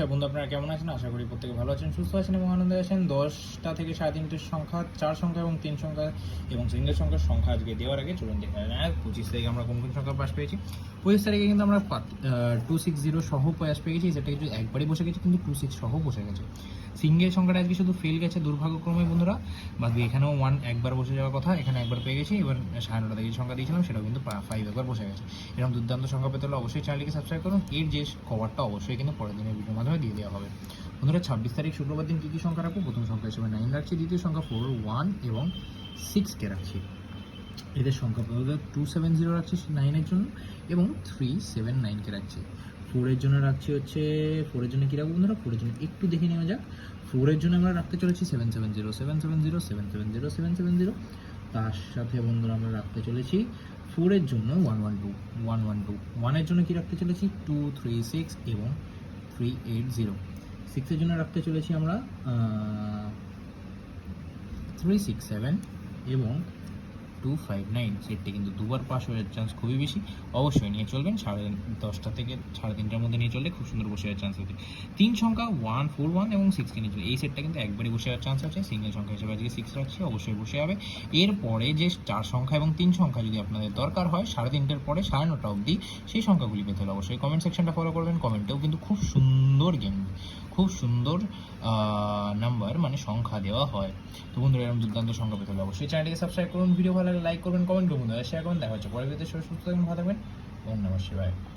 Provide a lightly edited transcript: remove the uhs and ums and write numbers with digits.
বন্ধু আপনারা কেমন আছেন? আশা করি প্রত্যেকে ভালো আছেন, সুস্থ আছেন এবং আনন্দে আছেন। 10টা থেকে 3:30 সংখ্যা, 4 সংখ্যা এবং 3 সংখ্যা এবং সিঙ্গেল সংখ্যার সংখ্যা আজকে দেওয়ার আগে চলুন দেখে নেওয়া যাক 25 তারিখে আমরা কোন কোন সংখ্যা পাস পেয়েছি। 25 তারিখে কিন্তু আমরা 260 সহ পাস পেয়েছি, সেটা কিন্তু একবারই বসে গেছে, কিন্তু 26 সহ বসে গেছে। সিঙ্গেল সংখ্যাটা আজকে শুধু ফেল গেছে দুর্ভাগ্যক্রমে বন্ধুরা, বাকি এখানেও 1 একবার বসে যাওয়ার কথা, এখানে একবার পেয়ে গেছি। এবার 9:30 থেকে সংখ্যা দিয়েছিলাম সেটাও কিন্তু 5 একবার বসে গেছে। এরকম দুর্দান্ত সংখ্যা পেতে হলে অবশ্যই চ্যানেলটিকে সাবস্ক্রাইব করুন। এর যে কভারটা অবশ্যই কিন্তু পরের দিনের ভিডিওর মাধ্যমে দিয়ে দেওয়া হবে। বন্ধুরা 26 তারিখ শুক্রবার দিন কী কী সংখ্যা রাখবো? প্রথম সংখ্যা হিসেবে 9 রাখছি, দ্বিতীয় সংখ্যা 4, 1 এবং 6কে রাখছি। এদের সংখ্যা 270 রাখছি 9-এর জন্য এবং 379কে রাখছি। 4-এর জন্য রাখছি হচ্ছে 4-এর জন্য কী রাখবো বন্ধুরা? 4-এর জন্য একটু দেখে নেওয়া যাক। 4-এর জন্য আমরা রাখতে চলেছি 770, 770, 770, 770। তার সাথে বন্ধুরা আমরা রাখতে চলেছি 4-এর জন্য 112, 112। 1-এর জন্য কি রাখতে চলেছি? 236 এবং 380। 6-এর জন্য রাখতে চলেছি আমরা 367 এবং 259। সেটটি কিন্তু দুবার পাস হওয়ার চান্স খুবই বেশি, অবশ্যই নিয়ে চলবেন। 10:30 থেকে 3:30টার মধ্যে নিয়ে চললে খুব সুন্দর বসে যাওয়ার চান্স আছে। 3 সংখ্যা 1, 4, 1 এবং 6কে নিয়ে চলে, এই সেটটা কিন্তু একবারই বসে যাওয়ার চান্স আছে। সিঙ্গেল সংখ্যা হিসেবে আজকে 6 রাখছি, অবশ্যই বসে যাবে। এরপরে যে 4 সংখ্যা এবং 3 সংখ্যা যদি আপনাদের দরকার হয় 3:30টার পরে 9:30 অবধি, সেই সংখ্যাগুলি পেতে হলে অবশ্যই কমেন্ট সেকশনটা ফলো করবেন। কমেন্টেও কিন্তু খুব সুন্দর গেম, খুব সুন্দর নাম্বার মানে সংখ্যা দেওয়া হয়। তো বন্ধুরা এরকম দুর্দান্ত সংখ্যা পেতে হলে অবশ্যই চ্যানেলটিকে সাবস্ক্রাইব করুন, ভিডিও ভালো লাগলে লাইক করবেন, কমেন্ট করুন। দেখা হচ্ছে পরের ভিডিওতে। সুস্থ থাকবেন, ভালো থাকবেন। ওম নমঃ শিবায়।